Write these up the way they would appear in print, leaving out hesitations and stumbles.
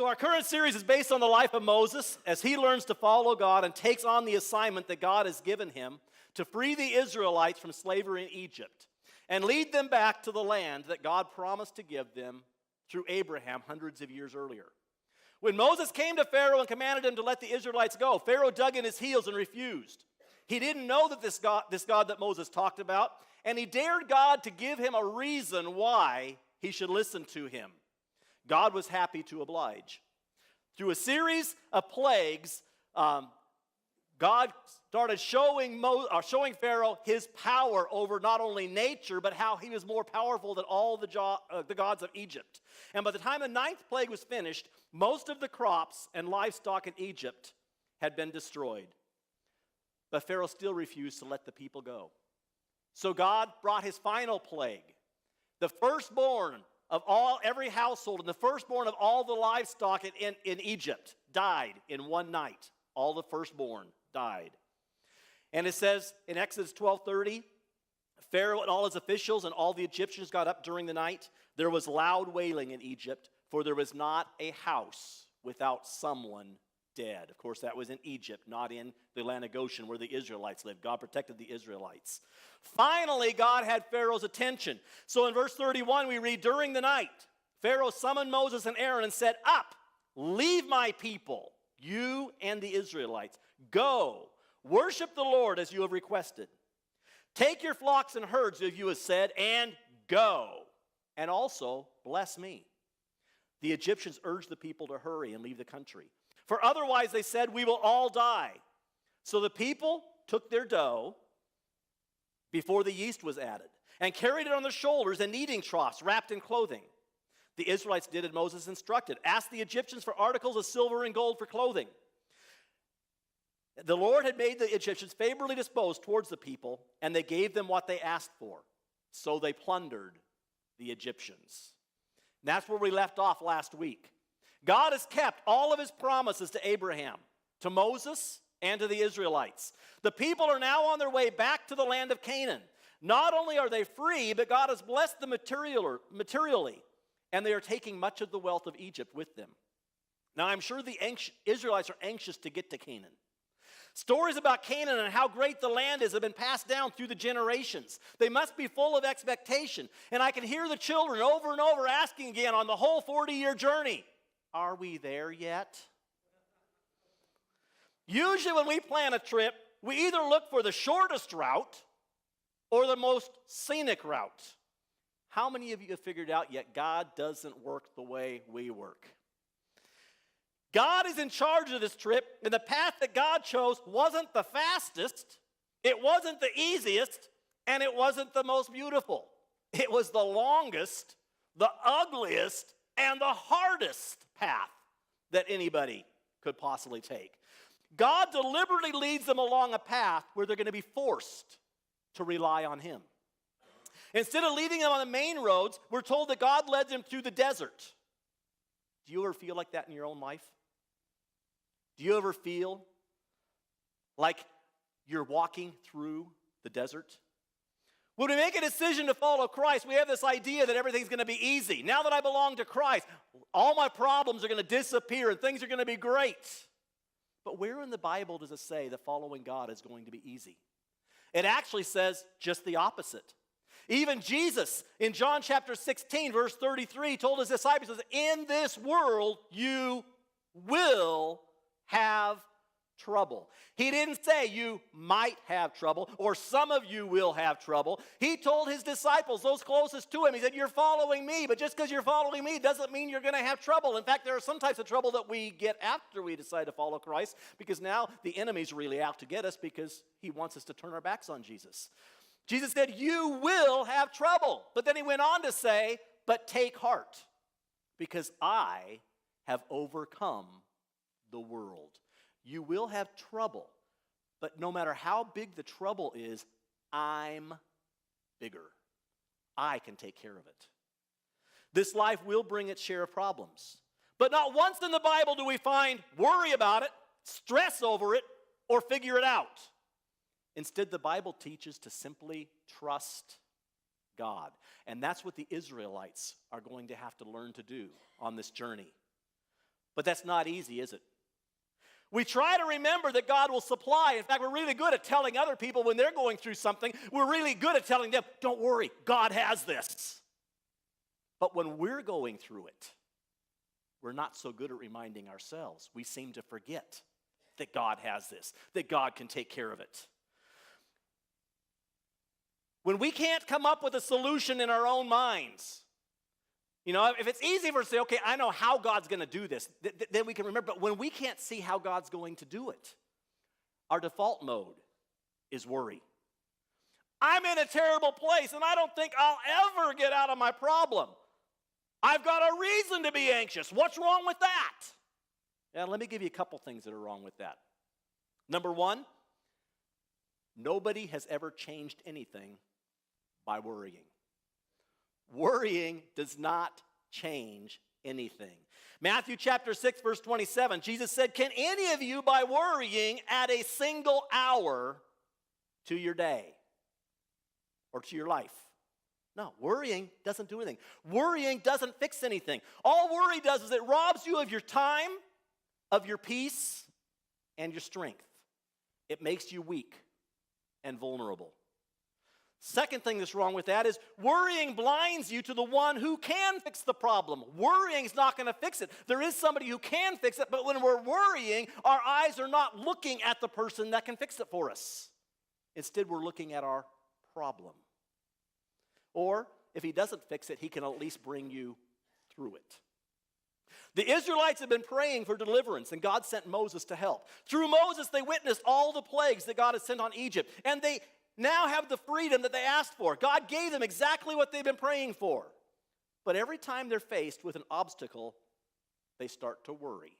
So our current series is based on the life of Moses as he learns to follow God and takes on the assignment that God has given him to free the Israelites from slavery in Egypt and lead them back to the land that God promised to give them through Abraham hundreds of years earlier. When Moses came to Pharaoh and commanded him to let the Israelites go, Pharaoh dug in his heels and refused. He didn't know that this God that Moses talked about, and he dared God to give him a reason why he should listen to him. God was happy to oblige. Through a series of plagues, God started showing Pharaoh his power over not only nature, but how he was more powerful than all the gods of Egypt. And by the time the 9th plague was finished, most of the crops and livestock in Egypt had been destroyed. But Pharaoh still refused to let the people go. So God brought his final plague. The firstborn of every household and the firstborn of all the livestock in Egypt died in one night. All the firstborn died. And it says in Exodus 12:30, Pharaoh and all his officials and all the Egyptians got up during the night. There was loud wailing in Egypt, for there was not a house without someone dead. Of course, that was in Egypt, not in the land of Goshen where the Israelites lived. God protected the Israelites. Finally, God had Pharaoh's attention. So in verse 31, we read, during the night, Pharaoh summoned Moses and Aaron and said, "Up, leave my people, you and the Israelites. Go, worship the Lord as you have requested. Take your flocks and herds, as you have said, and go, and also bless me." The Egyptians urged the people to hurry and leave the country. For otherwise, they said, we will all die. So the people took their dough before the yeast was added and carried it on their shoulders in kneading troughs wrapped in clothing. The Israelites did as Moses instructed, asked the Egyptians for articles of silver and gold for clothing. The Lord had made the Egyptians favorably disposed towards the people, and they gave them what they asked for. So they plundered the Egyptians. And that's where we left off last week. God has kept all of his promises to Abraham, to Moses, and to the Israelites. The people are now on their way back to the land of Canaan. Not only are they free, but God has blessed them materially, and they are taking much of the wealth of Egypt with them. Now, I'm sure the Israelites are anxious to get to Canaan. Stories about Canaan and how great the land is have been passed down through the generations. They must be full of expectation. And I can hear the children over and over asking again on the whole 40-year journey, are we there yet? Usually when we plan a trip, we either look for the shortest route or the most scenic route. How many of you have figured out yet God doesn't work the way we work? God is in charge of this trip, and the path that God chose wasn't the fastest, it wasn't the easiest, and it wasn't the most beautiful. It was the longest, the ugliest, and the hardest path that anybody could possibly take. God deliberately leads them along a path where they're going to be forced to rely on him. Instead of leading them on the main roads, we're told that God led them through the desert. Do you ever feel like that in your own life? Do you ever feel like you're walking through the desert? When we make a decision to follow Christ, we have this idea that everything's going to be easy. Now that I belong to Christ, all my problems are going to disappear and things are going to be great. But where in the Bible does it say that following God is going to be easy? It actually says just the opposite. Even Jesus, in John chapter 16, verse 33, told his disciples, in this world you will have trouble. He didn't say you might have trouble or some of you will have trouble. He told his disciples, those closest to him, he said, you're following me, but just because you're following me doesn't mean you're going to have trouble. In fact, there are some types of trouble that we get after we decide to follow Christ, because now the enemy's really out to get us because he wants us to turn our backs on Jesus. Jesus said, you will have trouble. But then he went on to say, but take heart, because I have overcome the world. You will have trouble, but no matter how big the trouble is, I'm bigger. I can take care of it. This life will bring its share of problems, but not once in the Bible do we find worry about it, stress over it, or figure it out. Instead, the Bible teaches to simply trust God, and that's what the Israelites are going to have to learn to do on this journey. But that's not easy, is it? We try to remember that God will supply. In fact, we're really good at telling other people when they're going through something. We're really good at telling them, don't worry, God has this. But when we're going through it, we're not so good at reminding ourselves. We seem to forget that God has this, that God can take care of it. When we can't come up with a solution in our own minds, if it's easy for us to say, okay, I know how God's going to do this, then we can remember. But when we can't see how God's going to do it, our default mode is worry. I'm in a terrible place, and I don't think I'll ever get out of my problem. I've got a reason to be anxious. What's wrong with that? Yeah, let me give you a couple things that are wrong with that. Number one, nobody has ever changed anything by worrying. Worrying does not change anything. Matthew chapter 6, verse 27, Jesus said, can any of you by worrying add a single hour to your day or to your life? No, worrying doesn't do anything. Worrying doesn't fix anything. All worry does is it robs you of your time, of your peace, and your strength. It makes you weak and vulnerable. Second thing that's wrong with that is worrying blinds you to the one who can fix the problem. Worrying is not going to fix it. There is somebody who can fix it, but when we're worrying, our eyes are not looking at the person that can fix it for us. Instead, we're looking at our problem. Or, if he doesn't fix it, he can at least bring you through it. The Israelites have been praying for deliverance, and God sent Moses to help. Through Moses, they witnessed all the plagues that God had sent on Egypt, and they now have the freedom that they asked for. God gave them exactly what they've been praying for. But every time they're faced with an obstacle, they start to worry,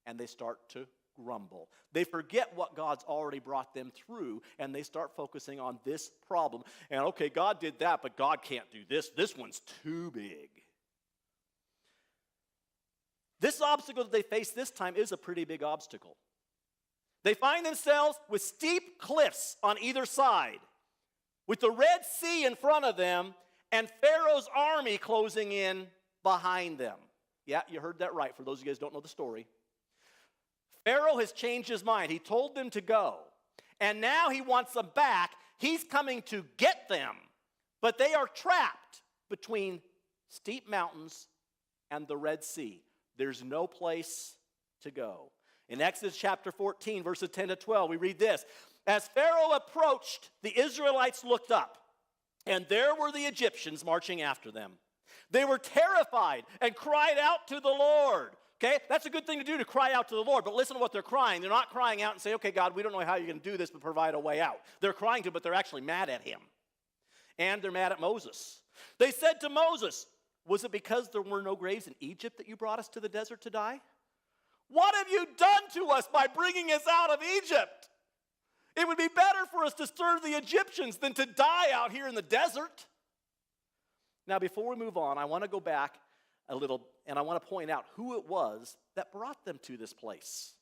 and they start to grumble. They forget what God's already brought them through, and they start focusing on this problem. And okay, God did that, but God can't do this. This one's too big. This obstacle that they face this time is a pretty big obstacle. They find themselves with steep cliffs on either side, with the Red Sea in front of them, and Pharaoh's army closing in behind them. Yeah, you heard that right, for those of you guys who don't know the story. Pharaoh has changed his mind. He told them to go, and now he wants them back. He's coming to get them, but they are trapped between steep mountains and the Red Sea. There's no place to go. In Exodus chapter 14, verses 10 to 12, we read this. As Pharaoh approached, the Israelites looked up, and there were the Egyptians marching after them. They were terrified and cried out to the Lord. Okay, that's a good thing to do, to cry out to the Lord. But listen to what they're crying. They're not crying out and say, okay, God, we don't know how you're going to do this, but provide a way out. They're crying to him, but they're actually mad at him. And they're mad at Moses. They said to Moses, was it because there were no graves in Egypt that you brought us to the desert to die? What have you done to us by bringing us out of Egypt? It would be better for us to serve the Egyptians than to die out here in the desert. Now, before we move on, I want to go back a little, and I want to point out who it was that brought them to this place.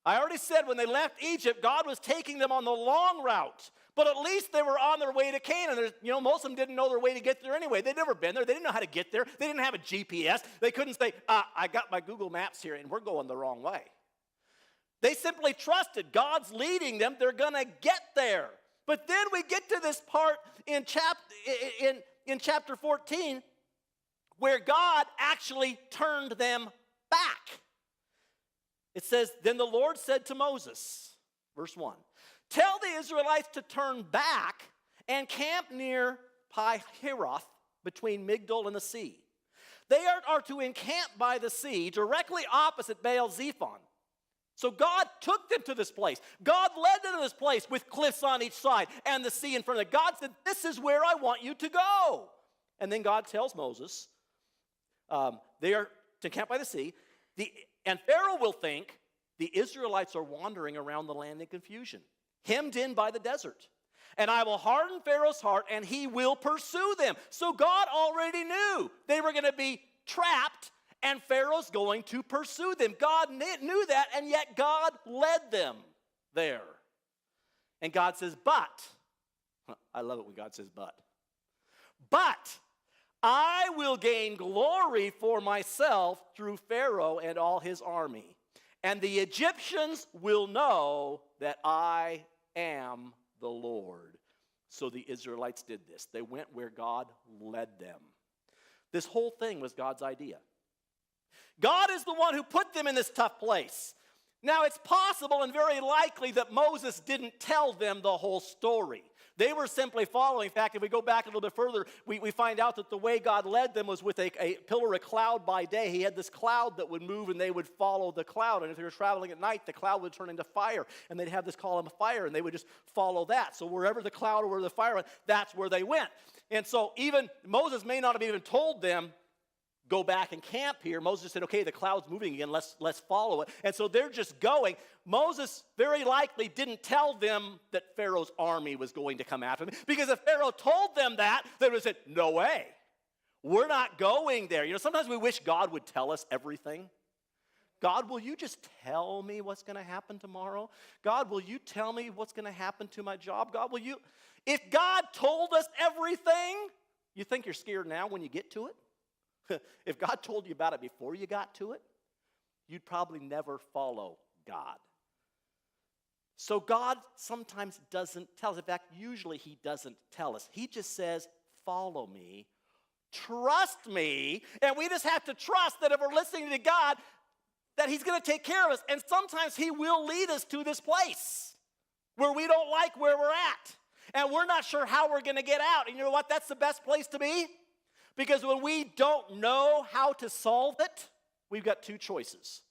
I already said when they left Egypt, God was taking them on the long route, but at least they were on their way to Canaan. Most of them didn't know their way to get there anyway. They'd never been there. They didn't know how to get there. They didn't have a GPS. They couldn't say, I got my Google Maps here, and we're going the wrong way. They simply trusted God's leading them. They're going to get there. But then we get to this part in chapter 14 where God actually turned them back. It says, then the Lord said to Moses, verse 1, tell the Israelites to turn back and camp near Pi-Hahiroth between Migdol and the sea. They are to encamp by the sea directly opposite Baal-Zephon. So God took them to this place. God led them to this place with cliffs on each side and the sea in front of them. God said, this is where I want you to go. And then God tells Moses, they are to camp by the sea. And Pharaoh will think the Israelites are wandering around the land in confusion, hemmed in by the desert. And I will harden Pharaoh's heart, and he will pursue them. So God already knew they were going to be trapped, and Pharaoh's going to pursue them. God knew that, and yet God led them there. And God says, but, I love it when God says but I will gain glory for myself through Pharaoh and all his army. And the Egyptians will know that I am the Lord. So the Israelites did this. They went where God led them. This whole thing was God's idea. God is the one who put them in this tough place. Now, it's possible and very likely that Moses didn't tell them the whole story. They were simply following. In fact, if we go back a little bit further, we find out that the way God led them was with a pillar of cloud by day. He had this cloud that would move, and they would follow the cloud. And if they were traveling at night, the cloud would turn into fire, and they'd have this column of fire, and they would just follow that. So wherever the cloud or where the fire went, that's where they went. And so even Moses may not have even told them, go back and camp here. Moses just said, okay, the cloud's moving again, let's follow it. And so they're just going. Moses very likely didn't tell them that Pharaoh's army was going to come after them, because if Pharaoh told them that, they would have said, no way, we're not going there. You know, sometimes we wish God would tell us everything. God, will you just tell me what's going to happen tomorrow? God, will you tell me what's going to happen to my job? God, will you? If God told us everything, you think you're scared now when you get to it? If God told you about it before you got to it, you'd probably never follow God. So God sometimes doesn't tell us. In fact, usually he doesn't tell us. He just says, follow me, trust me, and we just have to trust that if we're listening to God, that he's going to take care of us. And sometimes he will lead us to this place where we don't like where we're at, and we're not sure how we're going to get out. And you know what? That's the best place to be. Because when we don't know how to solve it, we've got two choices.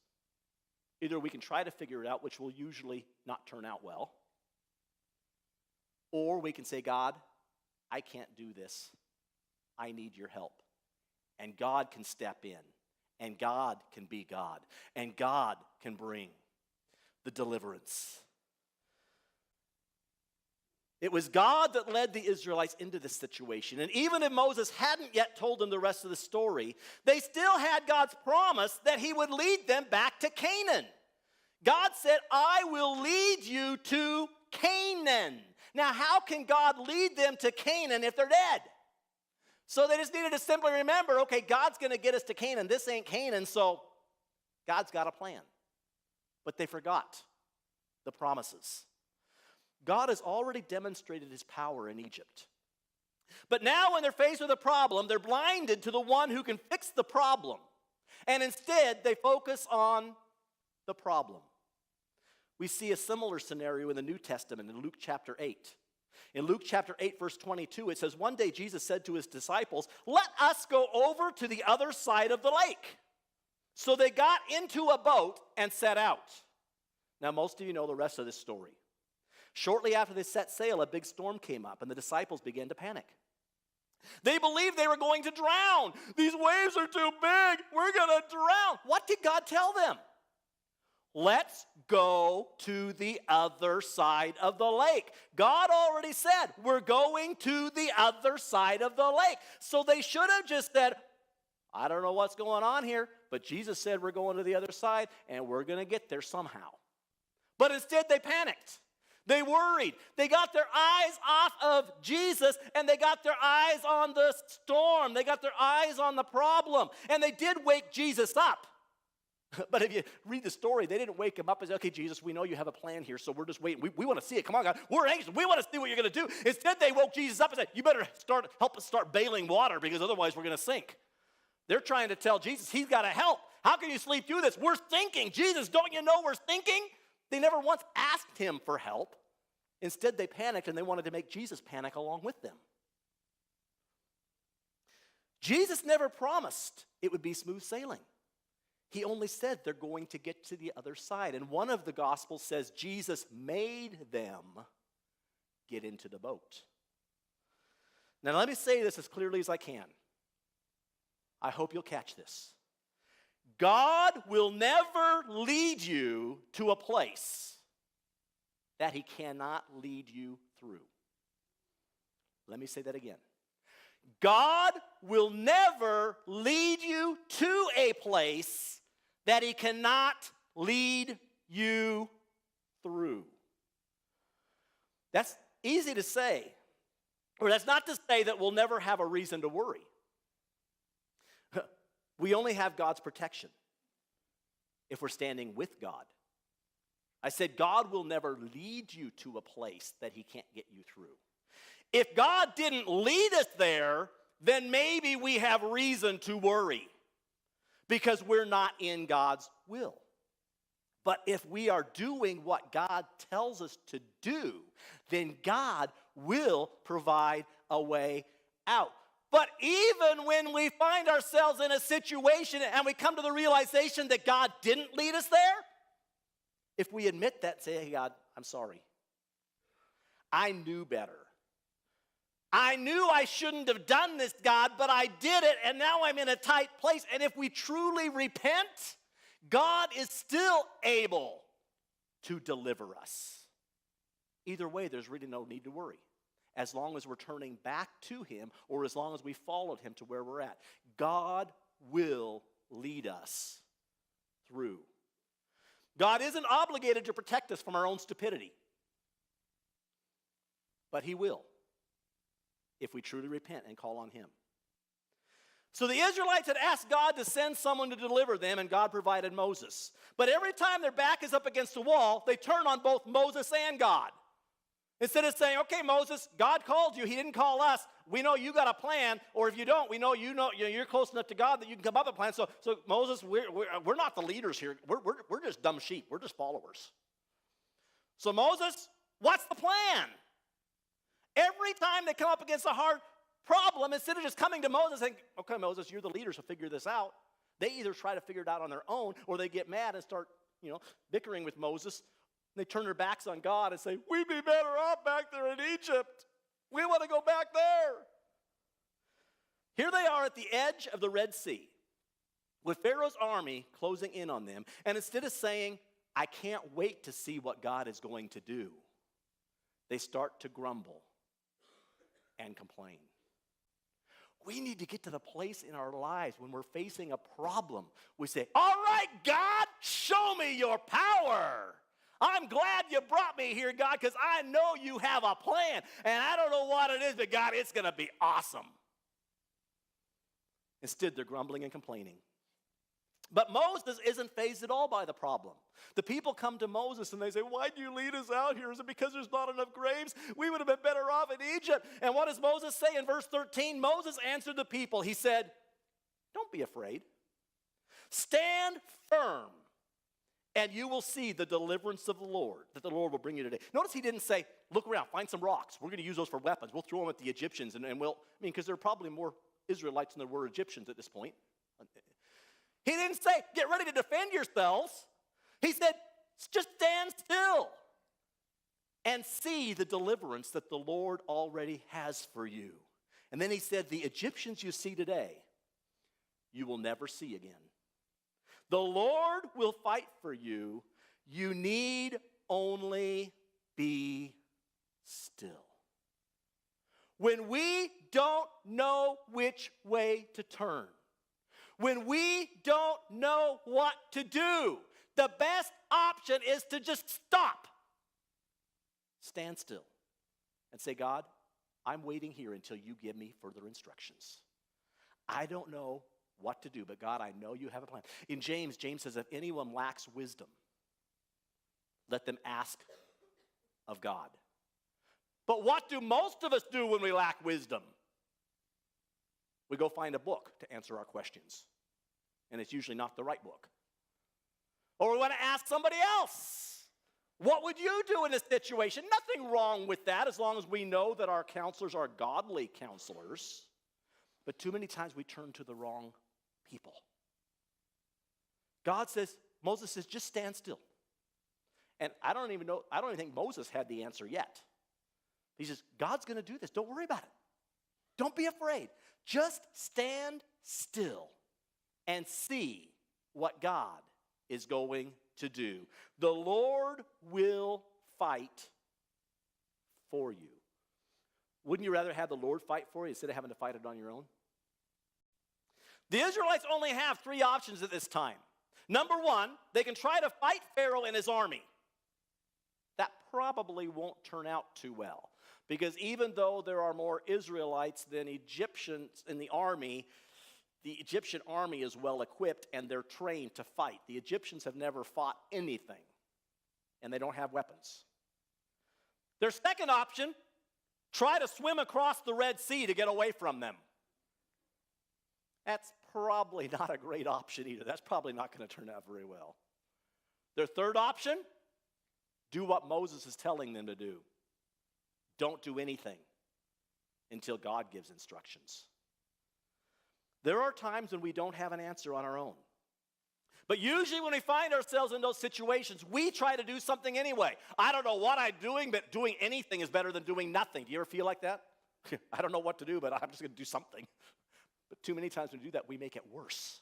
Either we can try to figure it out, which will usually not turn out well, or we can say, God, I can't do this. I need your help. And God can step in, and God can be God, and God can bring the deliverance. It was God that led the Israelites into this situation. And even if Moses hadn't yet told them the rest of the story, they still had God's promise that he would lead them back to Canaan. God said, I will lead you to Canaan. Now, how can God lead them to Canaan if they're dead? So they just needed to simply remember, okay, God's going to get us to Canaan. This ain't Canaan, so God's got a plan. But they forgot the promises. God has already demonstrated his power in Egypt. But now when they're faced with a problem, they're blinded to the one who can fix the problem. And instead, they focus on the problem. We see a similar scenario in the New Testament in Luke chapter 8. In Luke chapter 8, verse 22, it says, one day Jesus said to his disciples, let us go over to the other side of the lake. So they got into a boat and set out. Now, most of you know the rest of this story. Shortly after they set sail, a big storm came up, and the disciples began to panic. They believed they were going to drown. These waves are too big. We're going to drown. What did God tell them? Let's go to the other side of the lake. God already said, we're going to the other side of the lake. So they should have just said, I don't know what's going on here, but Jesus said we're going to the other side, and we're going to get there somehow. But instead, they panicked. They worried. They got their eyes off of Jesus, and they got their eyes on the storm. They got their eyes on the problem. And they did wake Jesus up. But if you read the story, they didn't wake him up and say, okay, Jesus, we know you have a plan here, so we're just waiting. We want to see it. Come on, God. We're anxious. We want to see what you're going to do. Instead, they woke Jesus up and said, you better help us start bailing water, because otherwise we're going to sink. They're trying to tell Jesus he's got to help. How can you sleep through this? We're thinking. Jesus, don't you know we're thinking? They never once asked him for help. Instead, they panicked, and they wanted to make Jesus panic along with them. Jesus never promised it would be smooth sailing. He only said they're going to get to the other side. And one of the Gospels says Jesus made them get into the boat. Now, let me say this as clearly as I can. I hope you'll catch this. God will never lead you to a place that he cannot lead you through. Let me say that again. God will never lead you to a place that he cannot lead you through. That's easy to say. Or that's not to say that we'll never have a reason to worry. We only have God's protection if we're standing with God. I said God will never lead you to a place that he can't get you through. If God didn't lead us there, then maybe we have reason to worry because we're not in God's will. But if we are doing what God tells us to do, then God will provide a way out. But even when we find ourselves in a situation and we come to the realization that God didn't lead us there, if we admit that, say, hey, God, I'm sorry. I knew better. I knew I shouldn't have done this, God, but I did it, and now I'm in a tight place. And if we truly repent, God is still able to deliver us. Either way, there's really no need to worry. As long as we're turning back to him or as long as we followed him to where we're at, God will lead us through. God isn't obligated to protect us from our own stupidity, but he will if we truly repent and call on him. So the Israelites had asked God to send someone to deliver them, and God provided Moses. But every time their back is up against the wall, they turn on both Moses and God. Instead of saying, okay, Moses, God called you. He didn't call us. We know you got a plan. Or if you don't, we know you're close enough to God that you can come up with a plan. So Moses, we're not the leaders here. We're just dumb sheep. We're just followers. So Moses, what's the plan? Every time they come up against a hard problem, instead of just coming to Moses and saying, okay, Moses, you're the leader, so figure this out. They either try to figure it out on their own or they get mad and start, bickering with Moses. They turn their backs on God and say, we'd be better off back there in Egypt. We want to go back there. Here they are at the edge of the Red Sea with Pharaoh's army closing in on them. And instead of saying, I can't wait to see what God is going to do, they start to grumble and complain. We need to get to the place in our lives when we're facing a problem. We say, all right, God, show me your power. I'm glad you brought me here, God, because I know you have a plan. And I don't know what it is, but God, it's going to be awesome. Instead, they're grumbling and complaining. But Moses isn't fazed at all by the problem. The people come to Moses and they say, why do you lead us out here? Is it because there's not enough graves? We would have been better off in Egypt. And what does Moses say in verse 13? Moses answered the people. He said, don't be afraid. Stand firm, and you will see the deliverance of the Lord, that the Lord will bring you today. Notice he didn't say, look around, find some rocks. We're going to use those for weapons. We'll throw them at the Egyptians. Because there are probably more Israelites than there were Egyptians at this point. He didn't say, get ready to defend yourselves. He said, just stand still and see the deliverance that the Lord already has for you. And then he said, the Egyptians you see today, you will never see again. The Lord will fight for you. You need only be still. When we don't know which way to turn, when we don't know what to do, the best option is to just stop. Stand still and say, God, I'm waiting here until you give me further instructions. I don't know what to do, but God, I know you have a plan. In James says, if anyone lacks wisdom, let them ask of God. But what do most of us do when we lack wisdom? We go find a book to answer our questions. And it's usually not the right book. Or we want to ask somebody else. What would you do in this situation? Nothing wrong with that as long as we know that our counselors are godly counselors. But too many times we turn to the wrong people. Moses says, just stand still. And I don't even think Moses had the answer yet. He says, God's going to do this. Don't worry about it. Don't be afraid. Just stand still and see what God is going to do. The Lord will fight for you. Wouldn't you rather have the Lord fight for you instead of having to fight it on your own? The Israelites only have 3 options at this time. Number 1, they can try to fight Pharaoh and his army. That probably won't turn out too well. Because even though there are more Israelites than Egyptians in the army, The Egyptian army is well equipped and they're trained to fight. The Egyptians have never fought anything, and they don't have weapons. Their second option, try to swim across the Red Sea to get away from them. That's probably not a great option either. That's probably not going to turn out very well. Their third option, do what Moses is telling them to do. Don't do anything until God gives instructions. There are times when we don't have an answer on our own. But usually when we find ourselves in those situations, we try to do something anyway. I don't know what I'm doing, but doing anything is better than doing nothing. Do you ever feel like that? I don't know what to do, but I'm just going to do something. But too many times when we do that, we make it worse.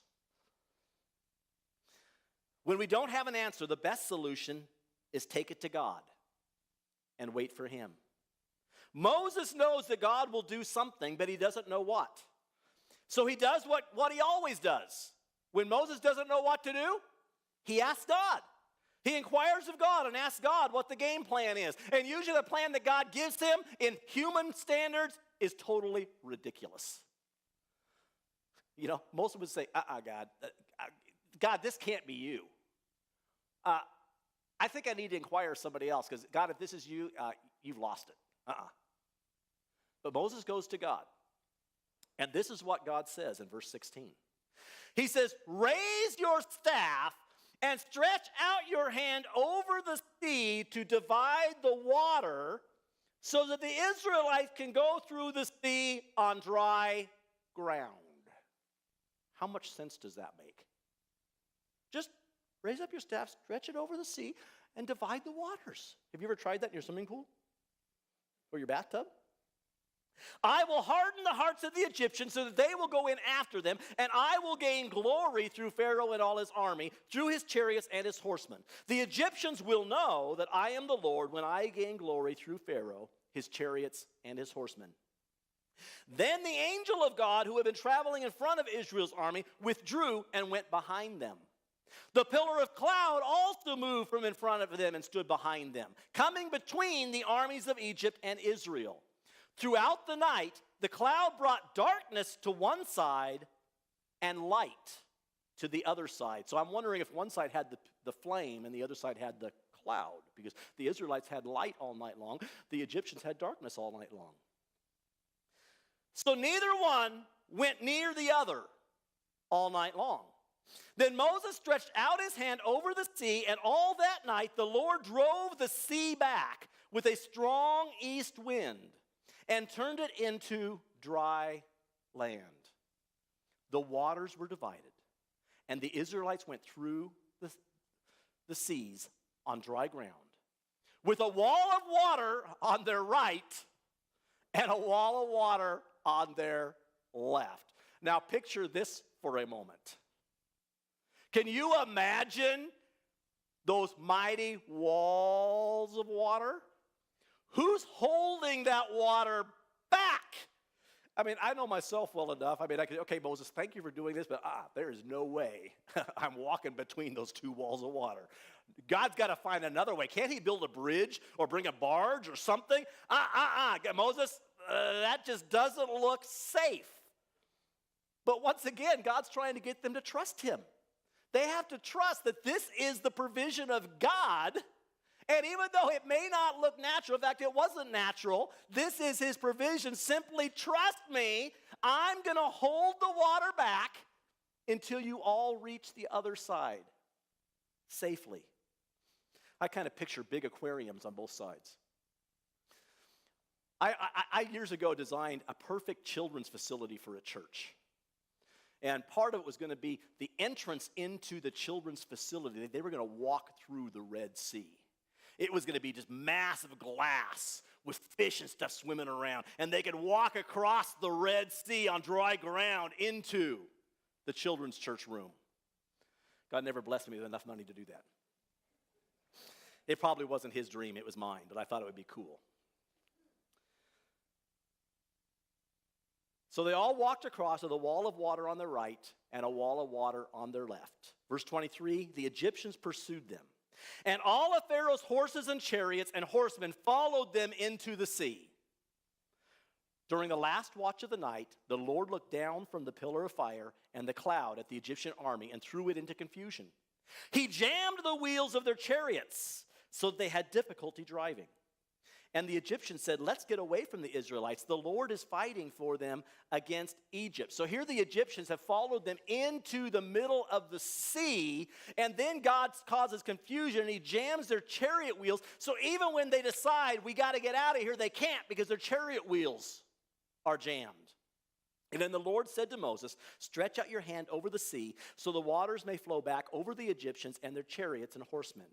When we don't have an answer, the best solution is take it to God and wait for him. Moses knows that God will do something, but he doesn't know what. So he does what he always does. When Moses doesn't know what to do, he asks God. He inquires of God and asks God what the game plan is. And usually the plan that God gives him in human standards is totally ridiculous. You know, most would say, God, this can't be you. I think I need to inquire of somebody else because, God, if this is you, you've lost it. But Moses goes to God. And this is what God says in verse 16. He says, raise your staff and stretch out your hand over the sea to divide the water so that the Israelites can go through the sea on dry ground. How much sense does that make? Just raise up your staff, stretch it over the sea, and divide the waters. Have you ever tried that in your swimming pool? Or your bathtub? I will harden the hearts of the Egyptians so that they will go in after them, and I will gain glory through Pharaoh and all his army, through his chariots and his horsemen. The Egyptians will know that I am the Lord when I gain glory through Pharaoh, his chariots, and his horsemen. Then the angel of God, who had been traveling in front of Israel's army, withdrew and went behind them. The pillar of cloud also moved from in front of them and stood behind them, coming between the armies of Egypt and Israel. Throughout the night, the cloud brought darkness to one side and light to the other side. So I'm wondering if one side had the flame and the other side had the cloud, because the Israelites had light all night long. The Egyptians had darkness all night long. So neither one went near the other all night long. Then Moses stretched out his hand over the sea, and all that night the Lord drove the sea back with a strong east wind and turned it into dry land. The waters were divided, and the Israelites went through the seas on dry ground, with a wall of water on their right and a wall of water on their left. Now picture this for a moment. Can you imagine those mighty walls of water? Who's holding that water back? I mean, I know myself well enough. I mean, I could, okay, Moses, thank you for doing this, but there is no way I'm walking between those two walls of water. God's got to find another way. Can't he build a bridge or bring a barge or something? Moses, that just doesn't look safe. But once again, God's trying to get them to trust him. They have to trust that this is the provision of God. And even though it may not look natural, in fact, it wasn't natural, this is his provision. Simply trust me. I'm going to hold the water back until you all reach the other side safely. I kind of picture big aquariums on both sides. I years ago designed a perfect children's facility for a church. And part of it was going to be the entrance into the children's facility. They were going to walk through the Red Sea. It was going to be just massive glass with fish and stuff swimming around. And they could walk across the Red Sea on dry ground into the children's church room. God never blessed me with enough money to do that. It probably wasn't his dream, it was mine, but I thought it would be cool. So they all walked across with a wall of water on their right and a wall of water on their left. Verse 23, the Egyptians pursued them. And all of Pharaoh's horses and chariots and horsemen followed them into the sea. During the last watch of the night, the Lord looked down from the pillar of fire and the cloud at the Egyptian army and threw it into confusion. He jammed the wheels of their chariots so that they had difficulty driving. And the Egyptians said, let's get away from the Israelites. The Lord is fighting for them against Egypt. So here the Egyptians have followed them into the middle of the sea, and then God causes confusion, and he jams their chariot wheels. So even when they decide, we got to get out of here, they can't because their chariot wheels are jammed. And then the Lord said to Moses, stretch out your hand over the sea so the waters may flow back over the Egyptians and their chariots and horsemen.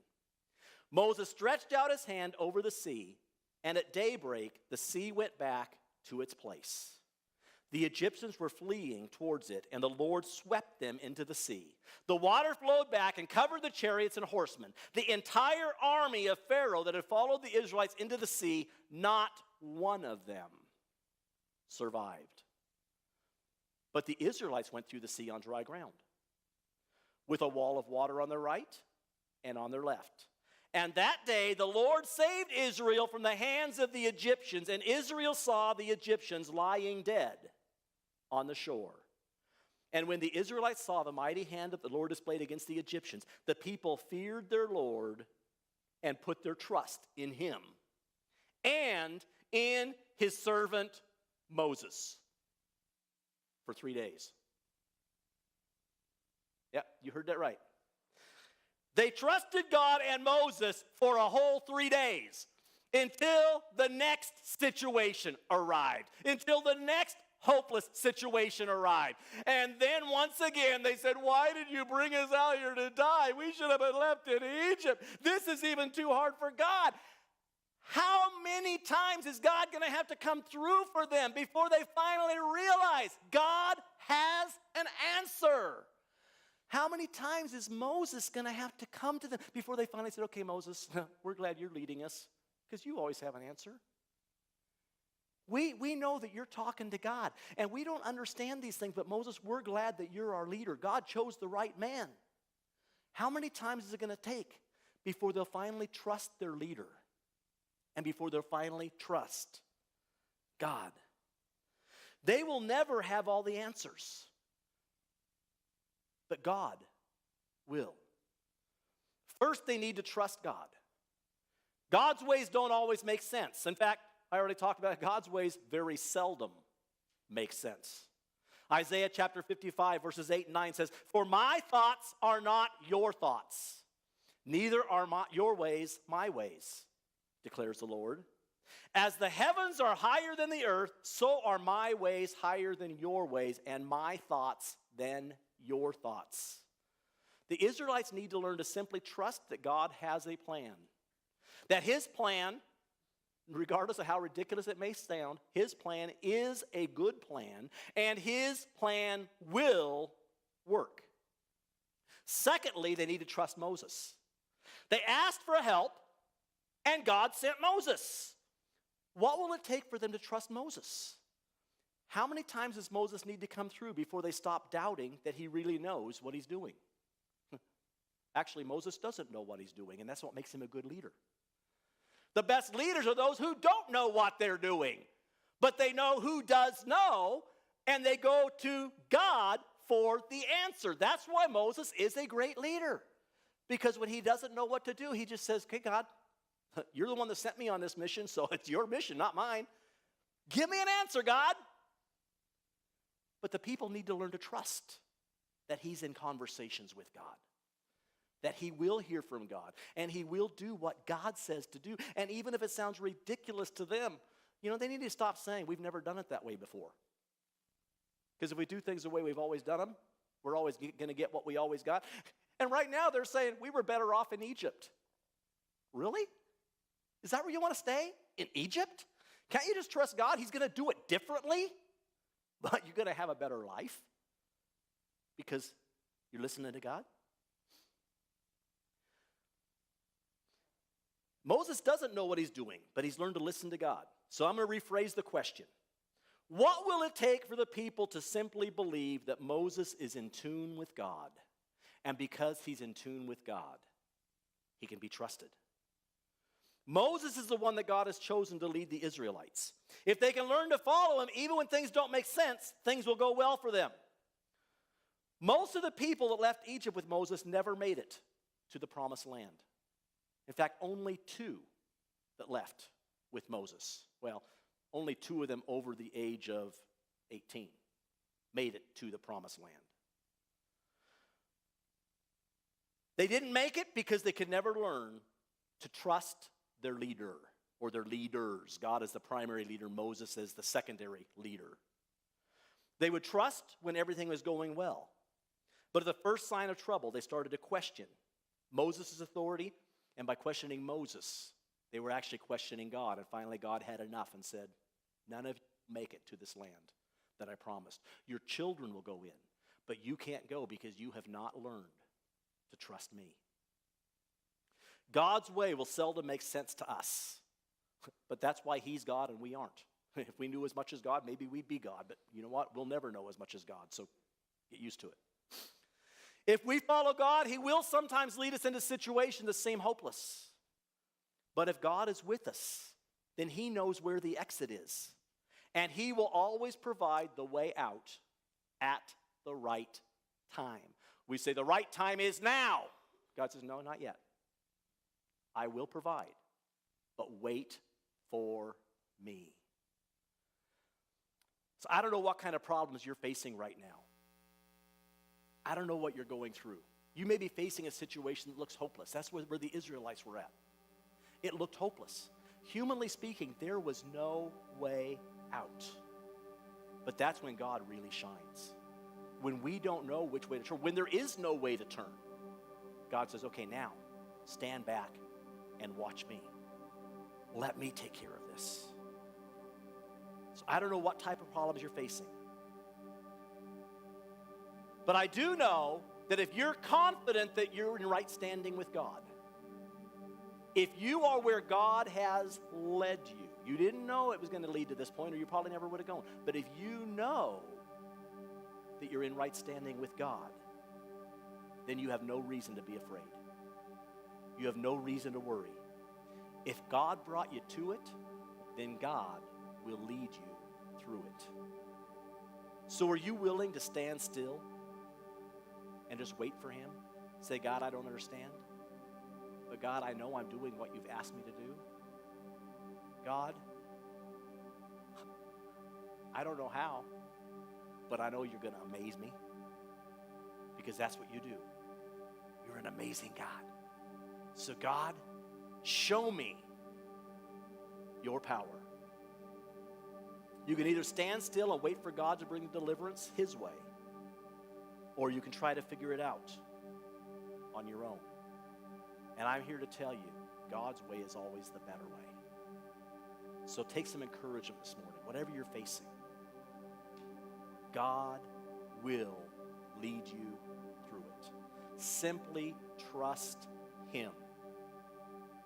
Moses stretched out his hand over the sea, and at daybreak, the sea went back to its place. The Egyptians were fleeing towards it, and the Lord swept them into the sea. The water flowed back and covered the chariots and horsemen. The entire army of Pharaoh that had followed the Israelites into the sea, not one of them survived. But the Israelites went through the sea on dry ground, with a wall of water on their right and on their left. And that day the Lord saved Israel from the hands of the Egyptians, and Israel saw the Egyptians lying dead on the shore. And when the Israelites saw the mighty hand of the Lord displayed against the Egyptians, the people feared their Lord and put their trust in him and in his servant Moses for 3 days. Yeah, you heard that right. They trusted God and Moses for a whole 3 days until the next situation arrived, until the next hopeless situation arrived. And then once again they said, why did you bring us out here to die? We should have been left in Egypt. This is even too hard for God. How many times is God going to have to come through for them before they finally realize God has an answer? How many times is Moses going to have to come to them before they finally said, okay, Moses, we're glad you're leading us because you always have an answer. We know that you're talking to God, and we don't understand these things, but Moses, we're glad that you're our leader. God chose the right man. How many times is it going to take before they'll finally trust their leader and before they'll finally trust God? They will never have all the answers. But God will. First, they need to trust God. God's ways don't always make sense. In fact, I already talked about it. God's ways very seldom make sense. Isaiah chapter 55, verses 8 and 9 says, for my thoughts are not your thoughts, neither are your ways my ways, declares the Lord. As the heavens are higher than the earth, so are my ways higher than your ways, and my thoughts than your thoughts. The Israelites need to learn to simply trust that God has a plan. That his plan, regardless of how ridiculous it may sound, his plan is a good plan, and his plan will work. Secondly, they need to trust Moses. They asked for help, and God sent Moses. What will it take for them to trust Moses? How many times does Moses need to come through before they stop doubting that he really knows what he's doing? Actually, Moses doesn't know what he's doing, and that's what makes him a good leader. The best leaders are those who don't know what they're doing, but they know who does know, and they go to God for the answer. That's why Moses is a great leader, because when he doesn't know what to do, he just says, okay, God, you're the one that sent me on this mission, so it's your mission, not mine. Give me an answer, God. But the people need to learn to trust that he's in conversations with God, that he will hear from God, and he will do what God says to do. And even if it sounds ridiculous to them, they need to stop saying, we've never done it that way before. Because if we do things the way we've always done them, we're always going to get what we always got. And right now they're saying, we were better off in Egypt. Really? Is that where you want to stay? In Egypt? Can't you just trust God? He's going to do it differently? But you're going to have a better life because you're listening to God. Moses doesn't know what he's doing, but he's learned to listen to God. So I'm going to rephrase the question. What will it take for the people to simply believe that Moses is in tune with God? And because he's in tune with God, he can be trusted. Moses is the one that God has chosen to lead the Israelites. If they can learn to follow him, even when things don't make sense, things will go well for them. Most of the people that left Egypt with Moses never made it to the promised land. In fact, only 2 that left with Moses. Well, only 2 of them over the age of 18 made it to the promised land. They didn't make it because they could never learn to trust their leader or their leaders. God is the primary leader, Moses is the secondary leader. They would trust when everything was going well. But at the first sign of trouble, they started to question Moses' authority, and by questioning Moses, they were actually questioning God. And finally, God had enough and said, none of you make it to this land that I promised. Your children will go in, but you can't go because you have not learned to trust me. God's way will seldom make sense to us, but that's why he's God and we aren't. If we knew as much as God, maybe we'd be God, but you know what? We'll never know as much as God, so get used to it. If we follow God, he will sometimes lead us into situations that seem hopeless. But if God is with us, then he knows where the exit is. And he will always provide the way out at the right time. We say the right time is now. God says, no, not yet. I will provide, but wait for me. So I don't know what kind of problems you're facing right now. I don't know what you're going through. You may be facing a situation that looks hopeless. That's where the Israelites were at. It looked hopeless. Humanly speaking, there was no way out. But that's when God really shines. When we don't know which way to turn, when there is no way to turn, God says, okay, now stand back and watch me. Let me take care of this. So I don't know what type of problems you're facing. But I do know that if you're confident that you're in right standing with God, if you are where God has led you, you didn't know it was going to lead to this point, or you probably never would have gone. But if you know that you're in right standing with God, then you have no reason to be afraid. You have no reason to worry. If God brought you to it, then God will lead you through it. So are you willing to stand still and just wait for him? Say, God, I don't understand. But God, I know I'm doing what you've asked me to do. God, I don't know how, but I know you're going to amaze me, because that's what you do. You're an amazing God. So God, show me your power. You can either stand still and wait for God to bring deliverance his way, or you can try to figure it out on your own. And I'm here to tell you, God's way is always the better way. So take some encouragement this morning. Whatever you're facing, God will lead you through it. Simply trust him.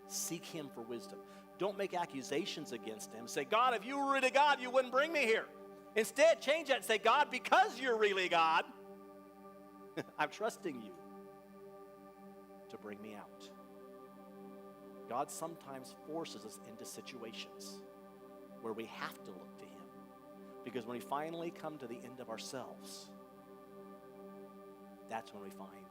Seek him for wisdom. Don't make accusations against him. Say, God, if you were really God, you wouldn't bring me here. Instead, change that and say, God, because you're really God, I'm trusting you to bring me out. God sometimes forces us into situations where we have to look to him. Because when we finally come to the end of ourselves, that's when we find